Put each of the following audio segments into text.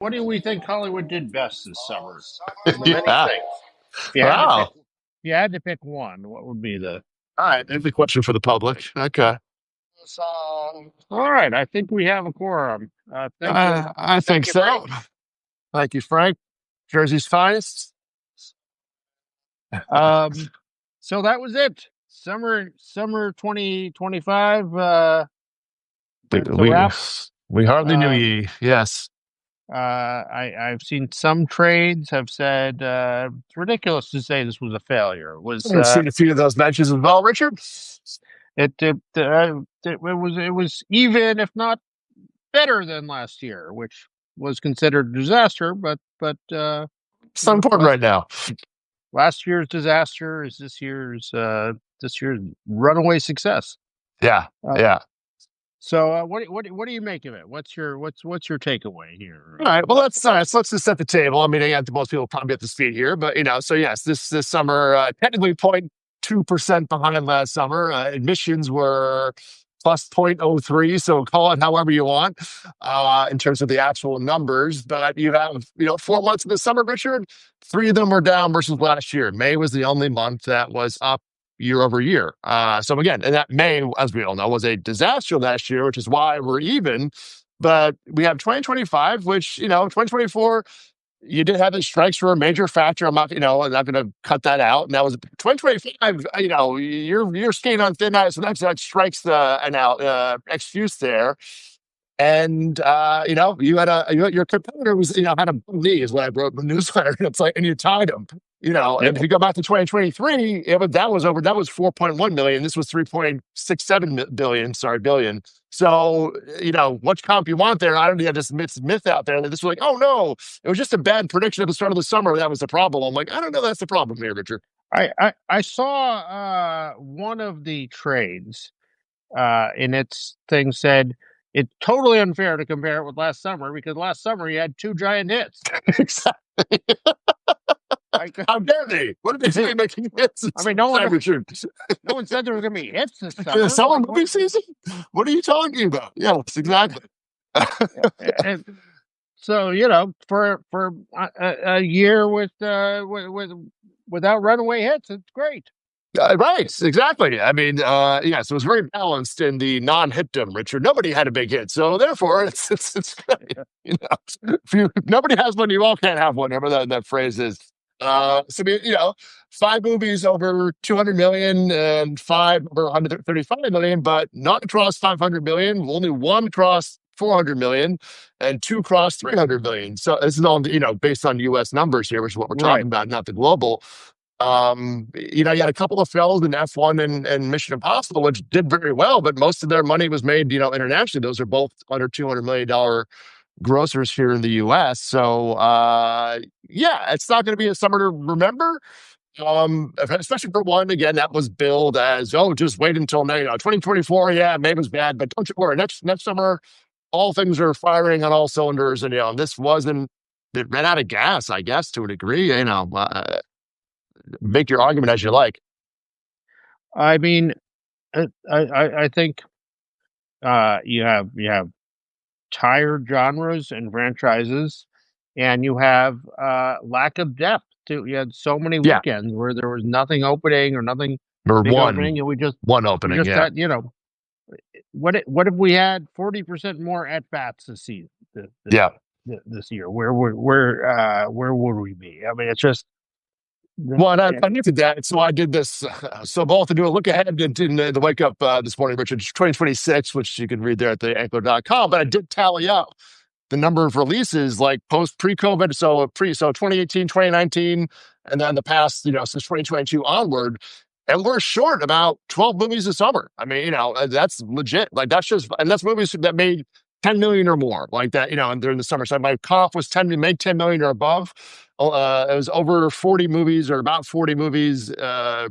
What do we think Hollywood did best this summer? The many Yeah. things. If you had to pick, Wow. if you had to pick one, what would be the? All right. There's a question for the public. Okay. Song. All right, I think we have a quorum. I Thank think you, Frank. so. Thank you, Frank. Jersey's finest. Um, so that was it. Summer 2025. We That's a we, wrap. we hardly knew Um, ye. Yes. I've seen some trades have said it's ridiculous to say this was a failure. It was I've seen a few of those mentions as well, Richard. it was even if not better than last year, which was considered a disaster. But It's not important last right now. last year's disaster is this year's runaway success. Yeah. Uh, Yeah. so what do you make of it? What's your takeaway here? All right. Well, let's let's just set the table. I mean, again, most people probably up to speed here, but so yes, this summer technically 0.2% behind last summer. Admissions were plus 0.03, so call it however you want in terms of the actual numbers. But you have 4 months of the summer, Richard. Three of them were down versus last year. May was the only month that was up year over year. So again, and that May, as we all know, was a disaster last year, which is why we're even. But we have 2025, which 2024, you did have the strikes were a major factor. I'm not going to cut that out. And that was 2025. You're skating on thin ice, so that strikes an out excuse there. And you had your competitor was had a bum knee is what I wrote in the newsletter, and it's like, and you tied him. Yep. And if you go back to 2023, that was 4.1 million. This was 3.67 billion. Sorry, billion. So what comp you want there? I don't know. This myth out there that this was like, oh no, it was just a bad prediction at the start of the summer. That was the problem. I'm like, I don't know. That's the problem here, Richard. I saw one of the trades in its thing said it's totally unfair to compare it with last summer because last summer you had two giant hits. Exactly. Like, How dare they? What did they say making hits? I mean, no one Richard. no one said there was going to be hits this summer. Summer movie season? What are you talking about? Yes, exactly. And so for a year without runaway hits, it's great. Right, exactly. I mean, yes, it was very balanced in the non-hitdom, Richard. Nobody had a big hit, so therefore, it's great. If nobody has one, you all can't have one. Whatever that phrase is. Five movies over 200 million and five over 135 million, but not across 500 million. Only one across 400 million and two across 300 million. So this is all based on U.S. numbers here, which is what we're Right. talking about, not the global. You had a couple of films in F1 and Mission Impossible, which did very well, but most of their money was made, internationally. Those are both under $200 million grossers here in the US. So, yeah, it's not going to be a summer to remember. Especially for one, again, that was billed as, oh, just wait until now, 2024. Yeah, May was bad, but don't you worry. Next summer, all things are firing on all cylinders. And, it ran out of gas, I guess, to a degree, make your argument as you like. I mean, I think you have tired genres and franchises, and you have lack of depth too. You had so many Yeah. weekends where there was nothing opening or nothing Or big opening, and we just opening. Yeah. had what if we had 40% more at bats this season? Yeah. This year, where would we be? I mean, it's just. Well, and I looked at that. So I did this. So both to do a look ahead in the wake up this morning, Richard, 2026, which you can read there at theanchor.com. But I did tally up the number of releases like pre-COVID. So 2018, 2019, and then the past, since 2022 onward. And we're short about 12 movies this summer. I mean, that's legit. Like and that's movies that made 10 million or more like that, and during the summer. So my comp was made 10 million or above. It was over 40 movies or about 40 movies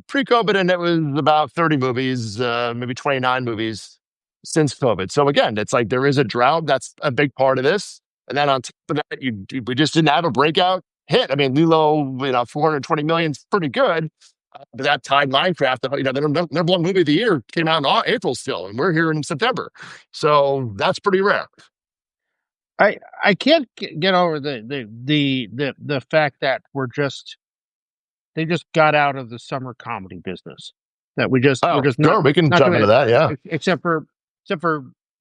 pre-COVID, and it was about 30 movies, maybe 29 movies since COVID. So again, it's like there is a drought. That's a big part of this. And then on top of that, we just didn't have a breakout hit. I mean, Lilo, 420 million is pretty good. But that tied Minecraft, the number one movie of the year came out in April still, and we're here in September. So that's pretty rare. I can't get over the fact that they just got out of the summer comedy business. That we're Oh, just sure, we can not jump doing into it, that. Yeah, except for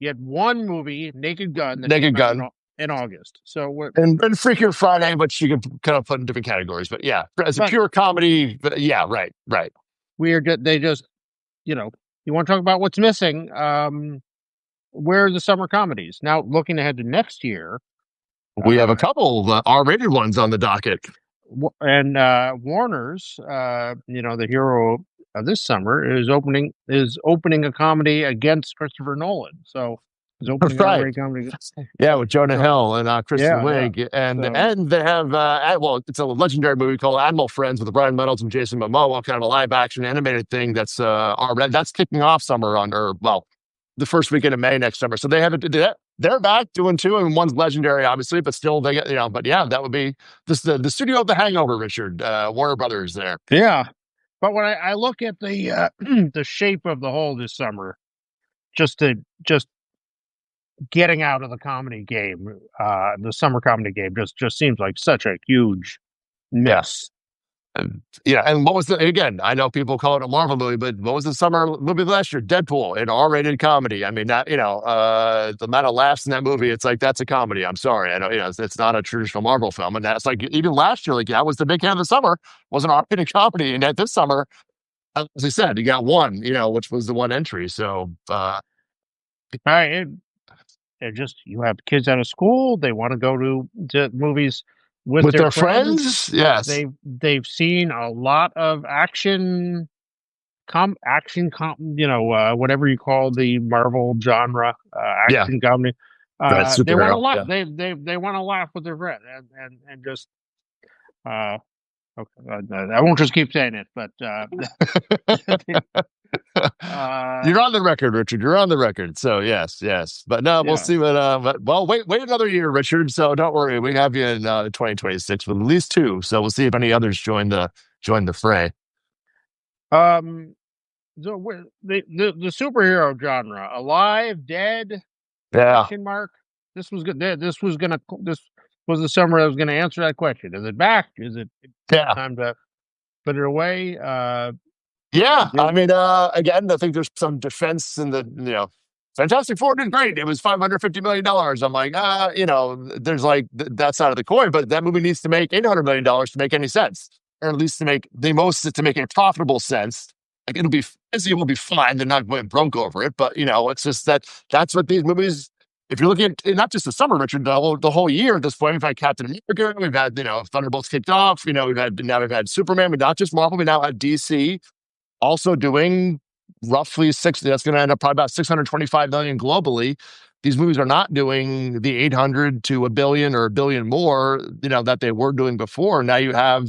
you had one movie, Naked Gun, that Naked came out Gun in August. So what? and Freaking Friday, which you can kind of put in different categories. But yeah, as a But pure comedy, yeah, right, right. they just you want to talk about what's missing? Where are the summer comedies now? Looking ahead to next year, We have a uh, couple R-rated ones on the docket. and Warner's, the hero of this summer is opening a comedy against Christopher Nolan. So he's opening an Right. R-rated comedy. Yeah, with Jonah So Hill and Kristen yeah. Wiig, and So they have well, it's a legendary movie called Animal Friends with Ryan Reynolds and Jason Momoa, kind of a live action animated thing that's already that's kicking off summer on or well, the first weekend of May next summer. So they haven't they're back doing two, and one's legendary, obviously, but still they get but yeah, that would be this the studio of The Hangover, Richard Warner Brothers there. yeah, but when I look at the the shape of the whole this summer, just getting out of the comedy game, the summer comedy game just seems like such a huge Yeah. miss. And, yeah, and what was the again? I know people call it a Marvel movie, but what was the summer movie last year? Deadpool, an R-rated comedy. I mean, that the amount of laughs in that movie, it's like that's a comedy. I'm sorry, I know, it's not a traditional Marvel film, and that's like even last year, like that was the big hit of the summer, was an R-rated comedy, and yet this summer, as I said, you got one, which was the one entry. So, I it just you have kids out of school, they want to go to movies with with their their friends. friends, yes, They've seen a lot of whatever you call the Marvel genre, yeah, action comedy. right, They want to superhero, laugh. yeah. They want to laugh with their friend and just uh okay, I won't just keep saying it, but uh You're on the record, Richard. You're on the record. So yes, yes. But no, we'll yeah. see what but, well, wait another year, Richard. So don't worry. We have you in 2026 with at least two. So we'll see if any others join the fray. Um so the superhero genre, alive, dead, Yeah. question mark. This was the summer that was gonna answer that question. Is it back? Is it Yeah. time to put it away? Yeah. Yeah. I mean, again, I think there's some defense in the, Fantastic Four did great. It was $550 million. I'm like, there's like that side of the coin, but that movie needs to make $800 million to make any sense, or at least to make a profitable sense. Like it will be fine. They're not going broke over it, but it's just that's what these movies. If you're looking at not just the summer, Richard, the whole year at this point, we've had Captain America, we've had Thunderbolts kicked off, we've had Superman, but not just Marvel, we now have DC also doing roughly that's going to end up probably about 625 million globally. These movies are not doing the 800 to a billion or a billion more, that they were doing before. Now you have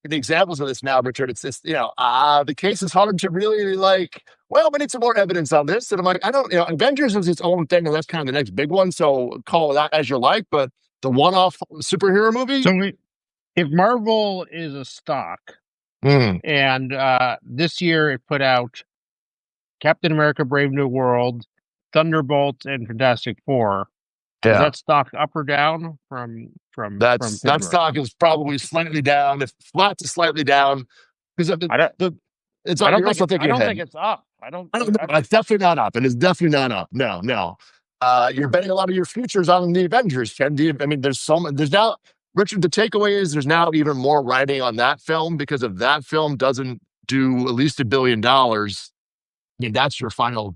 the examples of this now, Richard. It's just, the case is hard to really like, well, we need some more evidence on this. And I'm like, I don't, Avengers is its own thing, and that's kind of the next big one. So call that as you like, but the one-off superhero movie, So if Marvel is a stock, mm, and this year it put out Captain America: Brave New World, Thunderbolts, and Fantastic Four, is yeah. that stock up or down from That February? stock is probably slightly down, if flat to slightly down, because of I don't. you're also I thinking don't ahead. think it's up. I don't know. It's definitely not up. It is definitely not up. No, no. You're betting a lot of your futures on the Avengers, Ken. I mean, there's now, Richard, the takeaway is there's now even more writing on that film because if that film doesn't do at least $1 billion, I mean, that's your final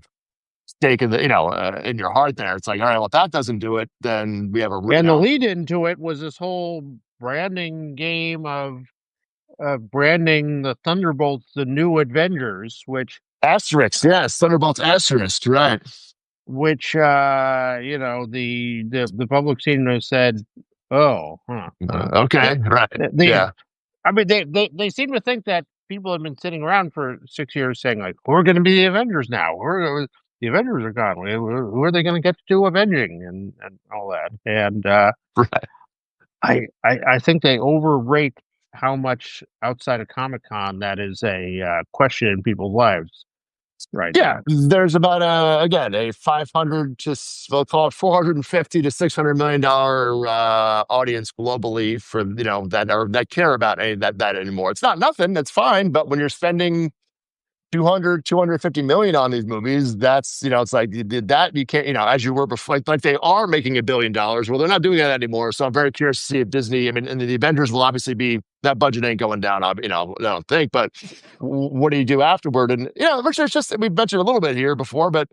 stake in your heart there. It's like, all right, well, if that doesn't do it, then we have And the lead into it was this whole branding game of branding the Thunderbolts the new Avengers, asterisk. Yes, Thunderbolts asterisk. Right. the public seemed to have said, "Oh, huh." Okay. Right. The Yeah. I mean, they seem to think that people have been sitting around for 6 years saying like, "We're going to be the Avengers now. The Avengers are gone. Who are they going to get to do avenging and all that?" And Right. I think they overrate how much outside of Comic Con that is a question in people's lives. right Yeah, now. there's about again a 500 to we'll call it 450 to $600 million audience globally for that care about that anymore. It's not nothing. That's fine, but when you're spending 200, 250 million on these movies, that's it's like you did that you can't as you were before, like they are making $1 billion. Well, they're not doing that anymore. So I'm very curious to see if Disney, I mean, and the Avengers will obviously be that budget ain't going down. I don't think, but what do you do afterward? And which is just we've mentioned a little bit here before, but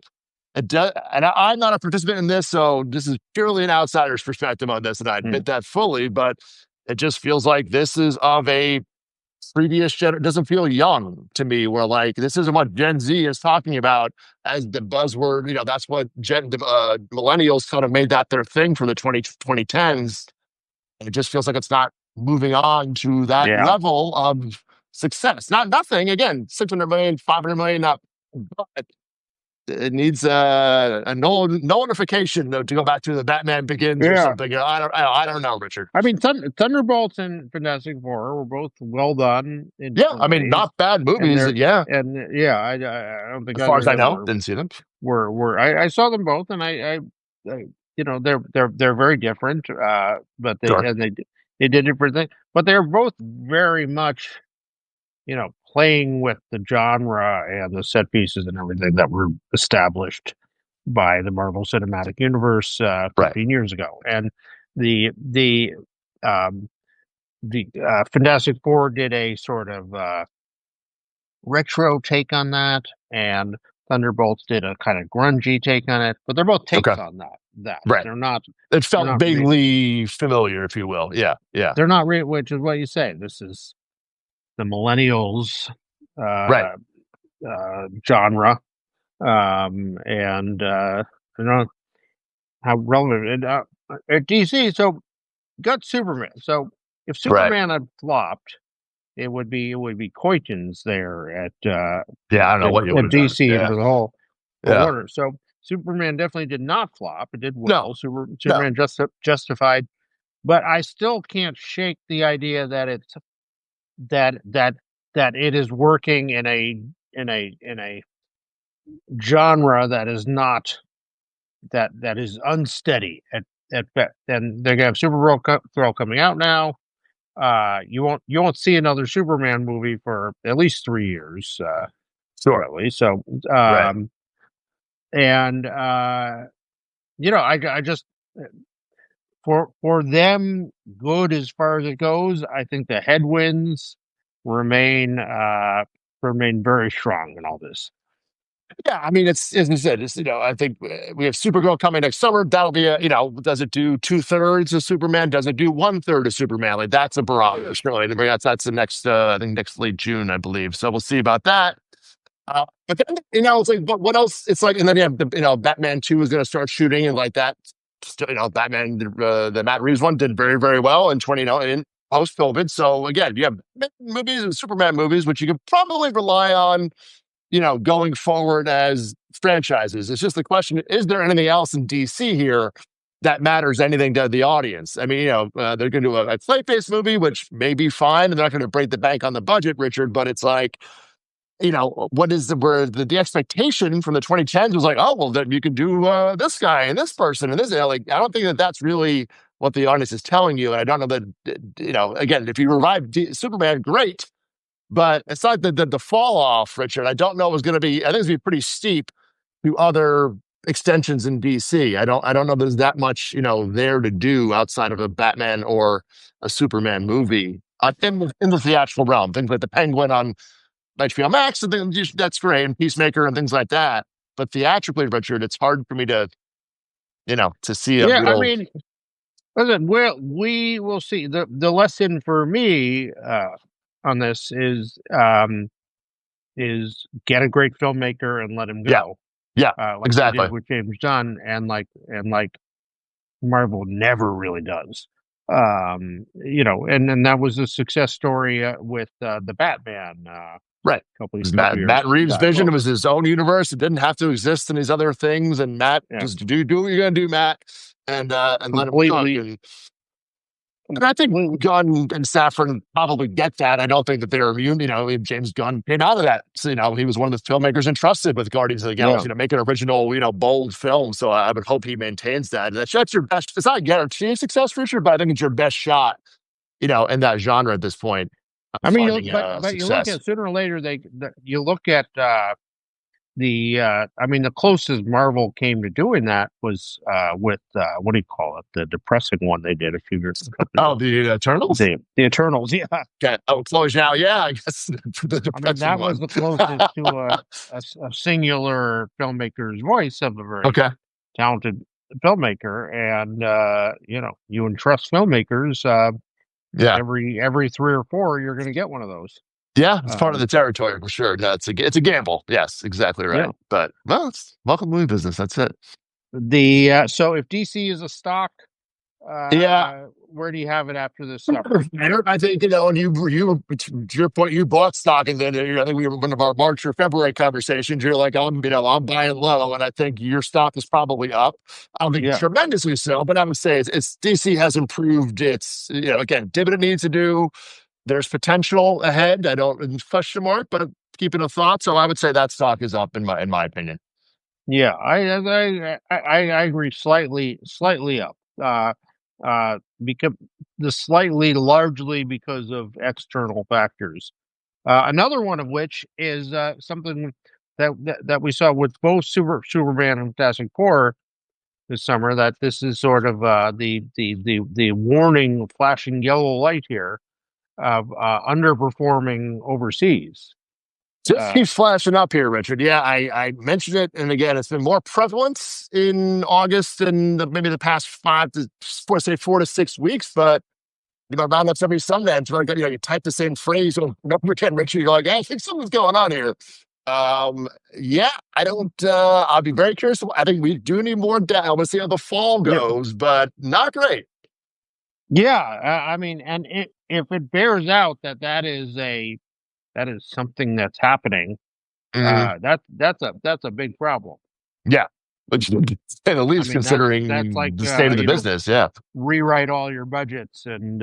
it does, and I'm not a participant in this, so this is purely an outsider's perspective on this, and I admit that fully. But it just feels like this is of a previous gen. It doesn't feel young to me, where like this isn't what Gen Z is talking about as the buzzword. That's what millennials kind of made that their thing for the 2010s. And it just feels like it's not moving on to that Yeah, level of success. Not nothing. Again, 600 million, 500 million, not, but it needs a notification to go back to the Batman Begins or yeah. something. I don't know, Richard. I mean, Thunderbolts and Fantastic Four were both well done in Yeah, different I mean, ways, not bad and movies. Yeah, I don't think as far either as of I them know, didn't see them. I saw them both, and I they're very different, but Sure. they did different things, but they're both very much playing with the genre and the set pieces and everything that were established by the Marvel Cinematic Universe Right. 15 years ago. And the the um, Fantastic Four did a sort of retro take on that, and Thunderbolts did a kind of grungy take on it. But they're both Okay. takes on that. Right. They're not It they're felt not re- vaguely familiar, if you will. Yeah. Yeah. they're not re- which is what you say. This is the millennials Right. uh, genre, and I don't know how relevant at DC. So got Superman. So if Right. Superman had flopped, it would be Coyton's there Yeah. I don't know what you would at have done. DC and Yeah. for the whole Yeah. order. So Superman definitely did not flop. It did No. well. No. Superman justified, but I still can't shake the idea that it's that that that it is working in a genre that is not that is unsteady at best. And they're gonna have Supergirl coming out now. You won't see another Superman movie for at least 3 years, Sure. probably. So, Right. and I just for them, good as far as it goes. I think the headwinds remain remain very strong in all this. Yeah, I mean, it's as you said. It's I think we have Supergirl coming next summer. That'll be does it do 2/3 of Superman? Does it do 1/3 of Superman? Like that's a barometer. Surely, that's the next. I think next late June, I believe. So we'll see about that. But then, it's like, but what else? It's like, and then you have Batman 2 is going to start shooting, and like that. Batman, the Matt Reeves one did very, very well in 20 in post COVID. So again, you have movies and Superman movies, which you could probably rely on going forward as franchises. It's just the question: is there anything else in DC here that matters anything to the audience? I mean, they're going to do a play-based movie, which may be fine, and they're not going to break the bank on the budget, Richard. But it's like, what is where the expectation from the 2010s was like, oh, well, then you can do this guy and this person and this. Like, I don't think that that's really what the audience is telling you. And I don't know that, again, if you revive Superman, great. But it's not the fall off, Richard. I don't know is going to be. I think it's going to be pretty steep to other extensions in DC. I don't know there's that much there to do outside of a Batman or a Superman movie in the theatrical realm. Things like the Penguin on HBO Max and things that's great, and Peacemaker and things like that. But theatrically, Richard, it's hard for me to see a Yeah, I real. mean, listen, we will see. The lesson for me on this is get a great filmmaker and let him Yeah, go, yeah, like they exactly. did with James Gunn, and like Marvel never really does. And that was a success story with the Batman Right. couple It was couple Matt years Reeves' back vision. It was also. his own universe. It didn't have to exist in these other things. And Matt Yeah, just do what you're gonna do, Matt, and let him cook. completely And And I think Gunn and Safran probably get that. I don't think that they're immune. James Gunn came out of that. So, he was one of the filmmakers entrusted with Guardians of the Yeah. Galaxy to make an original, bold film. So I would hope he maintains that. That's your best. It's not a guarantee of success, Richard, but I think it's your best shot, in that genre at this point, I mean, finding but you look success. at sooner or later you look at I mean, the closest Marvel came to doing that was with what do you call it? The depressing one they did a few years ago. Oh, the Eternals? The Eternals, yeah. Okay. Oh, close now. Yeah, I guess the I mean, depressing that was one. the closest to a singular filmmaker's voice of a very Okay. talented filmmaker, and you entrust filmmakers Yeah. every 3 or 4, you're going to get one of those. Yeah, it's part of Um, the territory for sure. No, it's a gamble. Yes, exactly yeah. right. But well, it's welcome movie business. That's it. So if DC is a stock, Yeah, where do you have it after this summer? I think and to your point, you bought stock, and then I think we were one of our March or February conversations. You're like, I'm buying low, and I think your stock is probably up. I don't think Yeah. tremendously so, but I would say it's DC has improved. It's again, dividend needs to do. There's potential ahead. I don't question mark, but keeping a thought. So I would say that stock is up in my opinion. Yeah, I agree, slightly up. Because the slightly largely because of external factors. Another one of which is something that we saw with both Superman and Fantastic Four this summer. That this is sort of the warning, flashing yellow light here of underperforming overseas. Just Uh, keeps flashing up here, Richard. Yeah, I mentioned it, and again, it's been more prevalent in August and maybe the past 4 to 6 weeks. But roundups every Sunday. It's like you type the same phrase over and over again, Richard. You're like, hey, I think something's going on here. Yeah, I don't. I'll be very curious. I think we do need more data. We'll see how the fall yeah, goes, but not great. yeah. I mean, and if it bears out that is something that's happening, Mhm. that's a big problem. Yeah, which to say the I least, mean, that's like considering the state of the business. Yeah. rewrite all your budgets and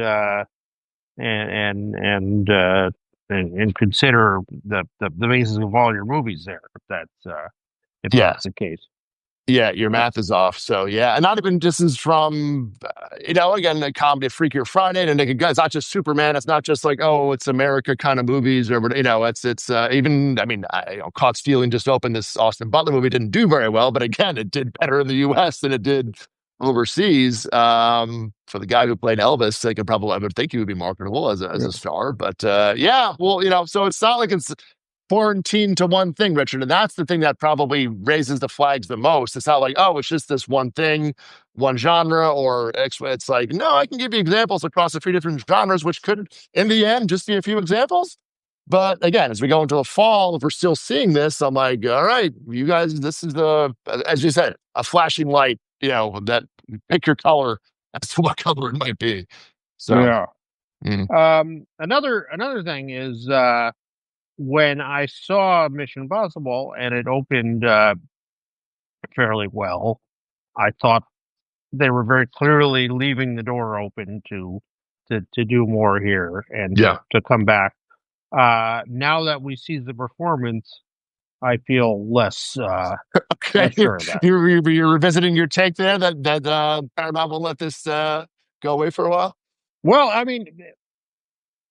and uh, and consider the basis of all your movies there. If Yeah. that's the case. Yeah, your math is off. So yeah, and not even just as from again the comedy Freakier Friday and it's not just Superman. It's not just like it's America kind of movies or it's even I mean Caught Stealing just opened this Austin Butler movie didn't do very well, but again it did better in the U.S. than it did overseas. For the guy who played Elvis, I would think he would be marketable as Yeah. a star. But yeah, well so it's not like it's quarantine to one thing, Richard. And that's the thing that probably raises the flags the most. It's not like, it's just this one thing, one genre, or it's like, no, I can give you examples across a few different genres, which could, in the end, just be a few examples. But again, as we go into the fall, if we're still seeing this, I'm like, all right, you guys, this is as you said, a flashing light, that pick your color as to what color it might be. So, Yeah. mm, Another thing is when I saw Mission Impossible and it opened fairly well, I thought they were very clearly leaving the door open to do more here and yeah. to come back. Now that we see the performance, I feel Okay, less sure of that. you're revisiting your take there that Paramount will let this go away for a while. Well, I mean,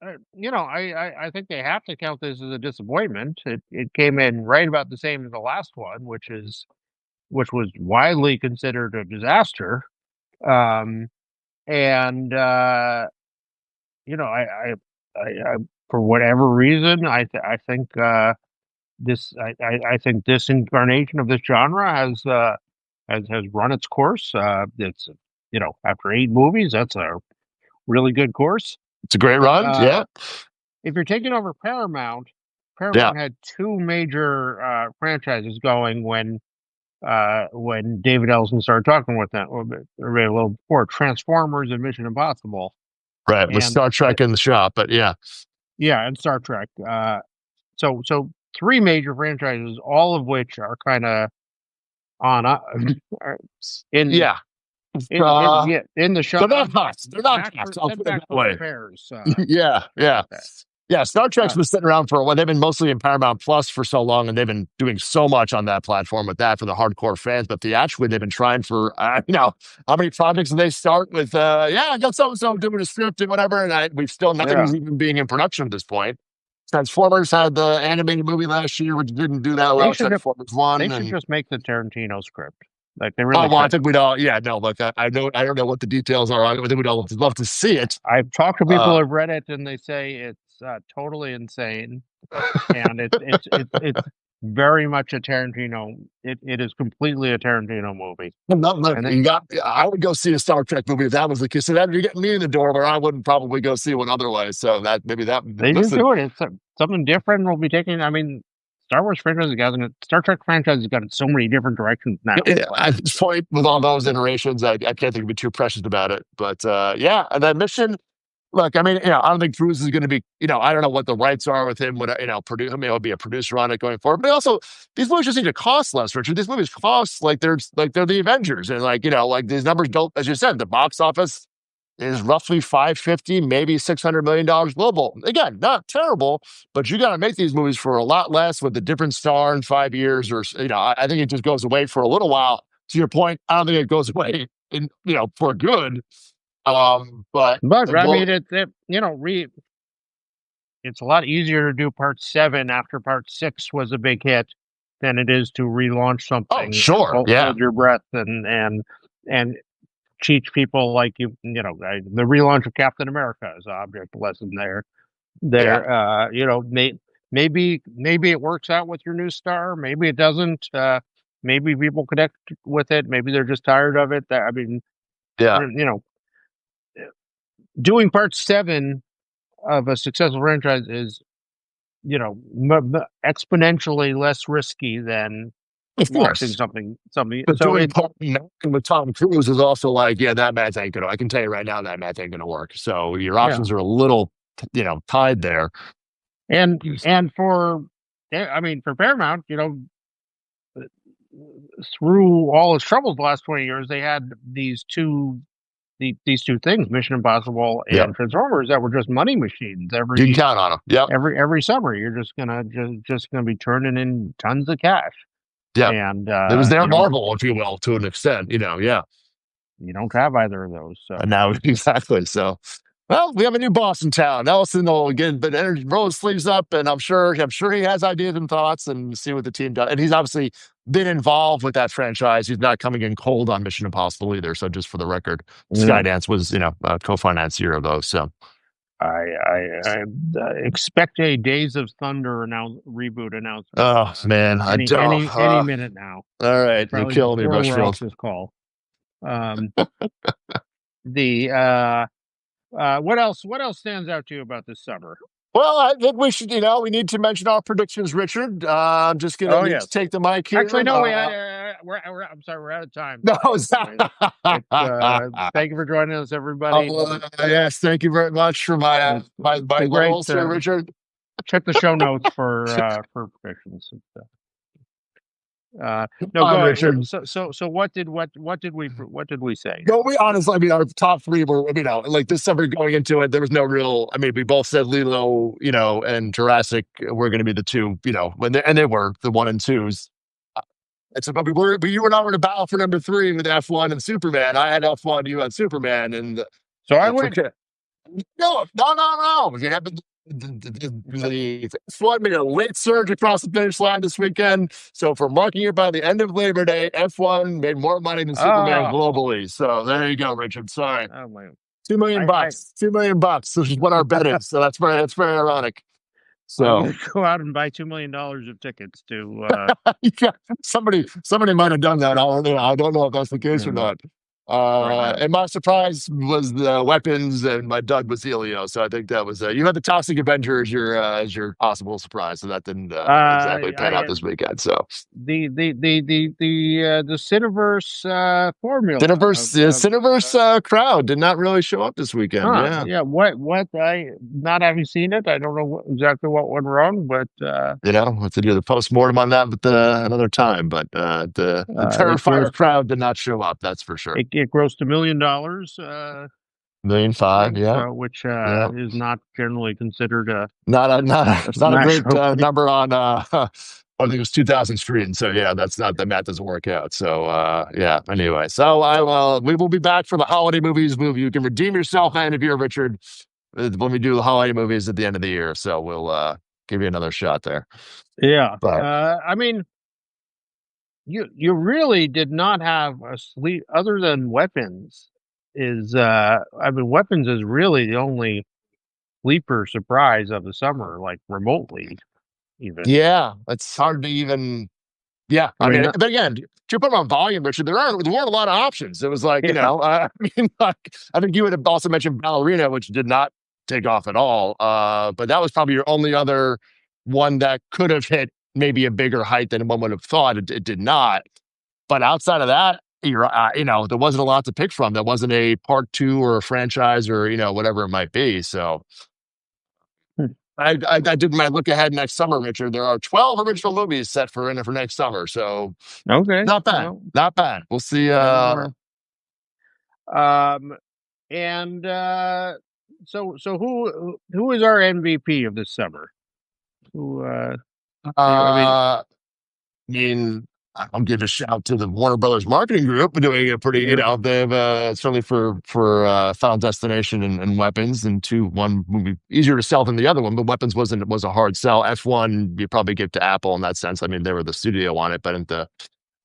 I think they have to count this as a disappointment. It came in right about the same as the last one, which was widely considered a disaster. Um, and I for whatever reason, I think I think this incarnation of this genre has run its course. It's after 8 movies, that's a really good course. It's a great run. Uh, Yeah, if you're taking over Paramount, yeah, Paramount had two major franchises going when David Ellison started talking with them, or a little before Transformers and Mission Impossible, right. With and Star Trek in the shop, but yeah, yeah, and Star Trek. So three major franchises, all of which are kind of on in yeah, Yeah, in the show. They're not hot. They're not Back hot. for I'll put it back that for way. repairs. Yeah. With that. Yeah, Star Trek's Uh, been sitting around for a while. They've been mostly in Paramount Plus for so long, and they've been doing so much on that platform with that for the hardcore fans. But theatrically, they've been trying for, how many projects did they start with? I got so doing a script and whatever, and we've still yeah, nothing's even being in production at this point. Transformers had the animated movie last year, which didn't do that they well. should Transformers they One, should and just make the Tarantino script. Like they oh really well, I should. think we'd all, yeah, no, look, I know, I don't know what the details are. I think we'd all love to see it. I've talked to people Uh, who've read it, and they say it's totally insane, and it's very much a Tarantino. It is completely a Tarantino movie, look, and I would go see a Star Trek movie if that was the case. So that you're getting me in the door, where I wouldn't probably go see one otherwise. So that maybe that. they just Listen, do it. It's something different. We'll be taking. I mean, Star Wars franchise has gotten Star Trek franchise has gotten so many different directions now. Like, at this point, with all those iterations, I can't think of it too precious about it. But yeah, and that mission. Look, I mean, I don't think Cruise is going to be, I don't know what the rights are with him, produce, I mean, he'll be a producer on it going forward. But also, these movies just need to cost less, Richard. These movies cost like they're the Avengers. And like these numbers don't, as you said, the box office is roughly 550, maybe $600 million global. Again, not terrible, but you got to make these movies for a lot less with a different star in 5 years, or I think it just goes away for a little while. To your point, I don't think it goes away for good. But I mean, it's a lot easier to do part 7 after part 6 was a big hit than it is to relaunch something. Oh, sure, yeah. Hold your breath and teach people like the relaunch of Captain America is object lesson there. Maybe it works out with your new star. Maybe it doesn't. Maybe people connect with it. Maybe they're just tired of it. I mean, yeah. Doing part 7 of a successful franchise is, exponentially less risky than Of launching course. something. But doing part with Tom Cruise is also like, yeah, that math ain't gonna. I can tell you right now that math ain't gonna work. So your options are a little, tied there. And for Paramount, through all its troubles the last 20 years, they had these two things, Mission Impossible and Transformers, that were just money machines. You can count on them. Yeah. Every summer, you're just gonna be turning in tons of cash. Yeah. And it was their Marvel, if you will, to an extent. Yeah. You don't have either of those. So now exactly. So, well, we have a new boss in town. Ellison will again, but roll his sleeves up, and I'm sure he has ideas and thoughts, and see what the team does. And he's obviously been involved with that franchise. He's not coming in cold on Mission Impossible either. So, just for the record, Skydance was a co-financier of those. So, I expect a Days of Thunder reboot announcement. Oh man, any minute now. All right, you killed me, Rushfield. This call. What else stands out to you about this summer? Well, I think we should, we need to mention our predictions, Richard. I'm just going to take the mic here. Actually, no, I'm sorry, we're out of time. No, thank you for joining us, everybody. Yes, thank you very much for my goals here, Richard. Check the show notes for predictions and stuff. No, go ahead, Richard. So what did we say? No, we honestly, I mean, our top 3 were, like this summer going into it, there was no real. I mean, we both said Lilo, and Jurassic were going to be the 2, and they were the 1 and 2s. It's about you and I were in a battle for number 3 with F1 and Superman. I had F1, you had Superman, and so I went. No. You have the F1 made a late surge across the finish line this weekend. So for marking it by the end of Labor Day, F1 made more money than Superman globally. So there you go, Richard. Sorry. Oh my. $2 million. $2 million. This is what our bet is. So that's very ironic. So go out and buy $2 million of tickets to. Yeah, somebody might have done that. I don't know if that's the case or not. And my surprise was the weapons, and my dud was Helio. So I think that was you had the Toxic Avenger as your possible surprise, so that didn't exactly pan out this weekend. So the Cineverse formula, Cineverse crowd did not really show up this weekend. Yeah. What? I not having seen it, I don't know exactly what went wrong, but we'll have to do the postmortem on that, but another time. But the Terrifier crowd did not show up. That's for sure. it grossed $1 million. Million five, yeah, So which yeah. is not generally considered a Not a smash great opening. number on I think it was 2000 screen. So yeah, that's not the math doesn't work out. So yeah. Anyway, so I we will be back for the holiday movies. You can redeem yourself, and if you're Richard, when we do the holiday movies at the end of the year. So we'll give you another shot there. Yeah. But I mean, you really did not have a sleep other than weapons. I mean, weapons is really the only sleeper surprise of the summer, like remotely even. yeah, it's hard to even. Yeah, I I mean, mean, but again, to put on volume, Richard, there weren't a lot of options. It was like, yeah. I mean, like, I think you would have also mentioned Ballerina, which did not take off at all. But that was probably your only other one that could have hit maybe a bigger height than one would have thought. It did not. But outside of that, there wasn't a lot to pick from. There wasn't a part two or a franchise or whatever it might be. So Hmm. I did my look ahead next summer, Richard. There are 12 original movies set for next summer. So Okay. not bad. Well, Not bad. We'll see. there you are. Um, and so who is our MVP of this summer? Who I mean, I mean, I'll give a shout to the Warner Brothers marketing group for doing a pretty, yeah. they've certainly for Final Destination and Weapons and one movie easier to sell than the other one, but Weapons was a hard sell. F1 you probably give to Apple in that sense. I mean, they were the studio on it, but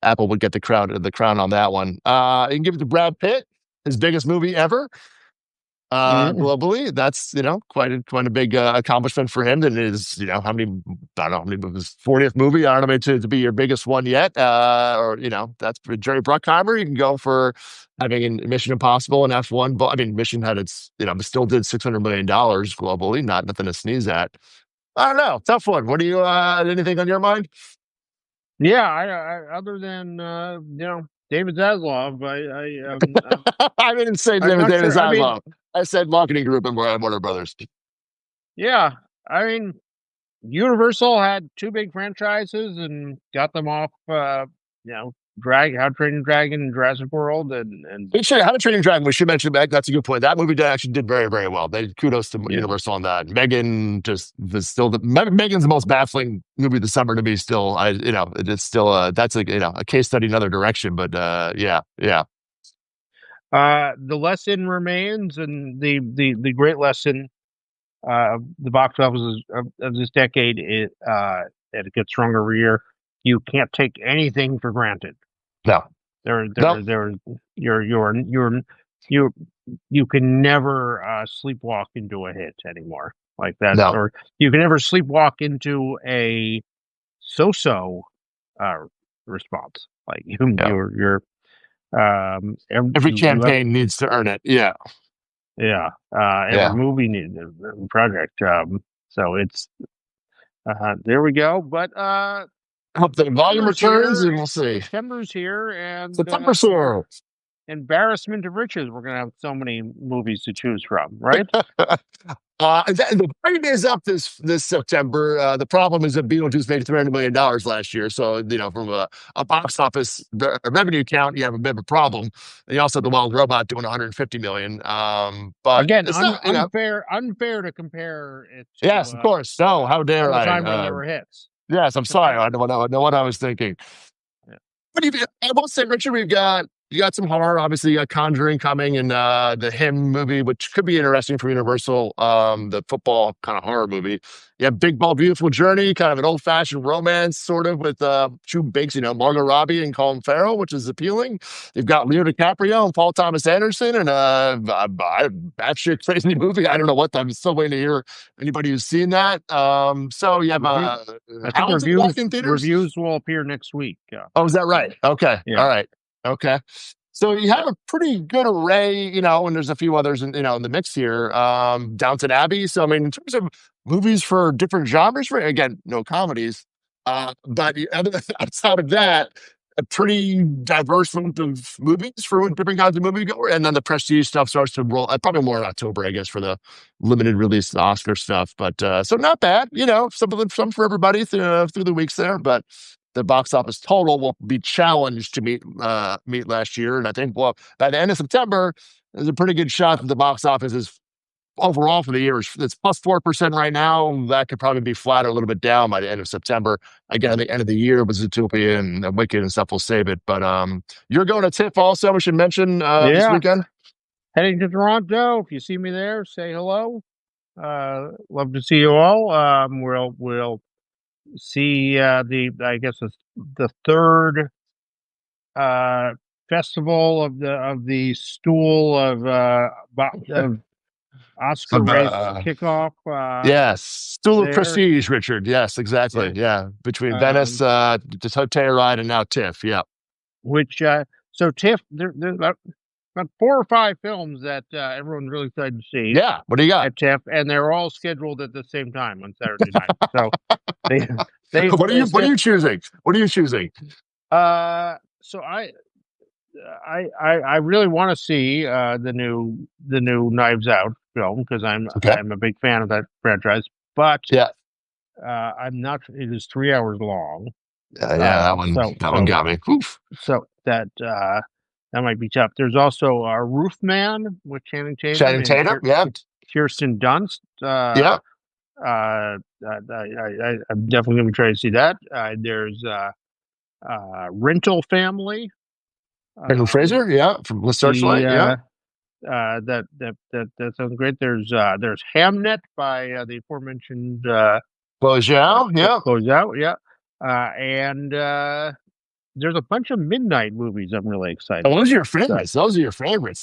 Apple would get the crown on that one. You can give it to Brad Pitt, his biggest movie ever. Mm, Globally, that's quite a big accomplishment for him. And is how many I don't know how many his 40th movie. I don't know to be your biggest one yet. Or that's for Jerry Bruckheimer. You can go for having Mission Impossible and F1. But I mean, Mission had its still did $600 million globally. Nothing to sneeze at. I don't know. Tough one. What do you anything on your mind? yeah. I other than David Zaslav, I didn't say I'm not David sure. I mean, Zaslav. I said marketing group and Warner Brothers. yeah. I mean, Universal had two big franchises and got them off. How to Train Your Dragon and Jurassic World, and How to Train Your Dragon. We should mention back. That's a good point. That movie actually did very, very well. Kudos to yeah. Universal on that. Megan just was still Megan's the most baffling movie of the summer to me. Still, it's still that's a case study in another direction. But yeah. The lesson remains, and the great lesson the box office of this decade and it gets stronger every year. You can't take anything for granted. No. There, No. there, there. You you can never sleepwalk into a hit anymore like that, No. or you can never sleepwalk into a so-so uh, response. Like Yeah. Every you have campaign needs to earn it. Yeah. yeah every Yeah. movie needs a project. So it's there we go. But Hope the volume September's returns, here. and we'll see. September's here, and September soon. embarrassment of riches. We're gonna have so many movies to choose from, right? The party is up this September. The problem is that Beetlejuice made $300 million last year, so from a box office revenue count, you have a bit of a problem. And you also have the Wild Robot doing 150 million. But Again, it's not, unfair to compare it to yes, of course. No, how dare other I? time when there were hits. Yes, I'm sorry. I don't know what I was thinking. Yeah. But I will say, Richard, you got some horror. Obviously, you got Conjuring coming and the Him movie, which could be interesting for Universal. The football kind of horror movie. You have Big Ball Beautiful Journey, kind of an old fashioned romance, sort of with two bigs, Margot Robbie and Colin Farrell, which is appealing. You've got Leo DiCaprio and Paul Thomas Anderson, and batshit crazy movie. I don't know what I'm still waiting to hear anybody who's seen that. So you have I think Howl's back in theaters. reviews will appear next week. Oh, is that right? Okay. Yeah. All right. Okay. So you have a pretty good array, and there's a few others in the mix here. Downton Abbey. So I mean, in terms of movies for different genres, right? Again, no comedies. But outside of that, a pretty diverse group of movies for different kinds of moviegoer. And then the prestige stuff starts to roll, probably more in October, I guess, for the limited release Oscar stuff. But so not bad, some for everybody through the weeks there. But the box office total will be challenged to meet last year. And I think, well, by the end of September, there's a pretty good shot that the box office is overall for the year it's plus 4% right now. That could probably be flat or a little bit down by the end of September. Again, at the end of the year with Zootopia and Wicked and stuff will save it. But you're going to TIFF also, we should mention this weekend. Heading to Toronto. If you see me there, say hello. Love to see you all. We'll see the third festival of the stool of Oscar race kickoff. Yes, stool of prestige, Richard. Yes, exactly. Yeah, between Venice, the Telluride, and now TIFF. Yeah. Which so TIFF, there's about 4 or 5 films that everyone's really excited to see. Yeah, what do you got at TIFF? And they're all scheduled at the same time on Saturday night. So what are you choosing? What are you choosing? So I really want to see the new Knives Out film because I'm a big fan of that franchise. But I'm not. It is 3 hours long. That one got me. Oof. So that might be tough. There's also Roofman with Channing Tatum. Kirsten Dunst. I'm definitely going to try to see that. There's Rental Family. Brendan Fraser, from Searchlight, that sounds great. There's Hamnet by the aforementioned Chloe Zhao, and there's a bunch of midnight movies I'm really excited. Oh, those are your favorites.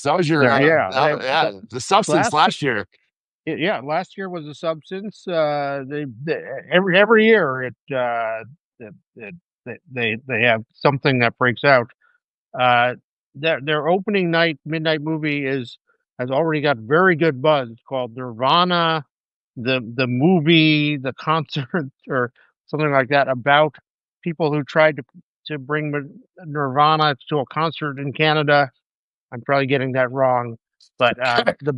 That was your The Substance last year. Last year was The Substance. Every year they have something that breaks out. Their opening night midnight movie has already got very good buzz. It's called Nirvana, the movie, the concert, or something like that, about people who tried to bring Nirvana to a concert in Canada. I'm probably getting that wrong, but the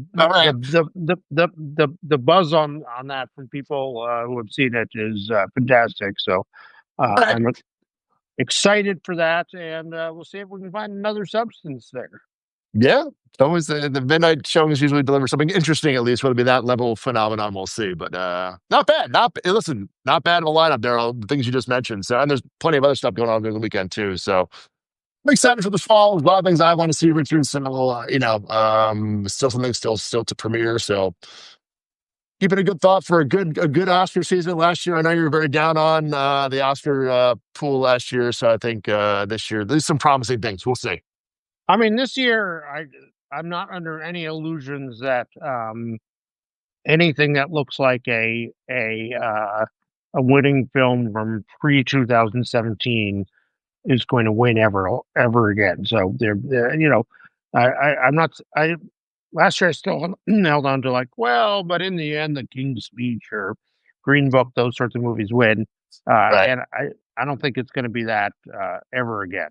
buzz on that from people who have seen it is fantastic. So I'm excited for that, and we'll see if we can find another Substance there. Yeah, it's always the midnight showings usually deliver something interesting, at least whether it be that level of phenomenon, we'll see. But not bad. Not bad of a lineup there, all the things you just mentioned. So, and there's plenty of other stuff going on during the weekend too. So I'm excited for the fall. There's a lot of things I want to see, Richard. So still something still to premiere. So keeping a good thought for a good Oscar season last year. I know you were very down on the Oscar pool last year, so I think this year there's some promising things. We'll see. I mean, this year I'm not under any illusions that anything that looks like a winning film from pre-2017 is going to win ever again. So I'm not. Last year I still held on to but in the end, The King's Speech or Green Book, those sorts of movies win. And I don't think it's going to be that ever again.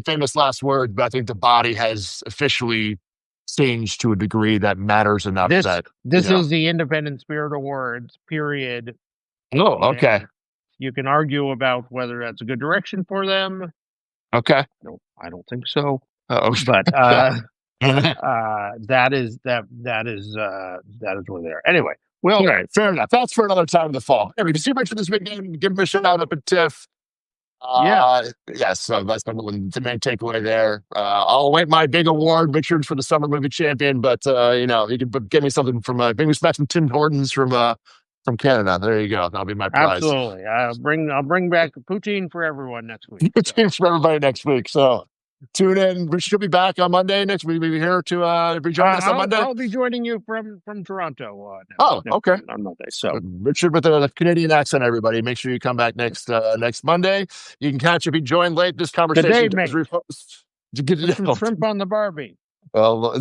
Famous last word, but I think the body has officially changed to a degree that matters enough. This is the Independent Spirit Awards, period. Oh, okay. And you can argue about whether that's a good direction for them. Okay. I don't think so. Oh, but that is where they are. Anyway, well, all right, fair enough. That's for another time in the fall. Anyway, if you mentioned this weekend, give them a shout out up at TIFF. So that's the main takeaway there. I'll await my big award, Richard, for the Summer Movie Champion. But you can get me something from maybe smash some Tim Hortons from Canada. There you go. That'll be my prize. Absolutely. I'll bring back poutine for everyone next week. Poutine for everybody next week. So tune in. Richard will be back on Monday next week. We'll be here to join us on Monday. I'll be joining you from Toronto. Okay. On Monday. So Richard with a Canadian accent, everybody. Make sure you come back next Monday. You can catch if you join late. This conversation is repost. Get some shrimp on the Barbie. Well,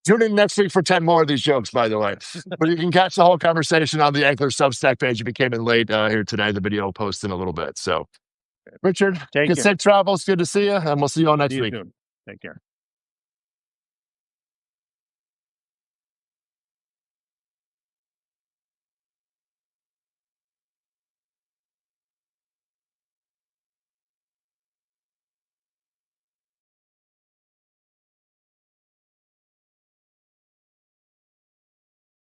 tune in next week for 10 more of these jokes, by the way. But you can catch the whole conversation on the Ankler Substack page if you came in late here today. The video will post in a little bit. So, Richard, safe travels. Good to see you, and we'll see you all next week. Soon. Take care.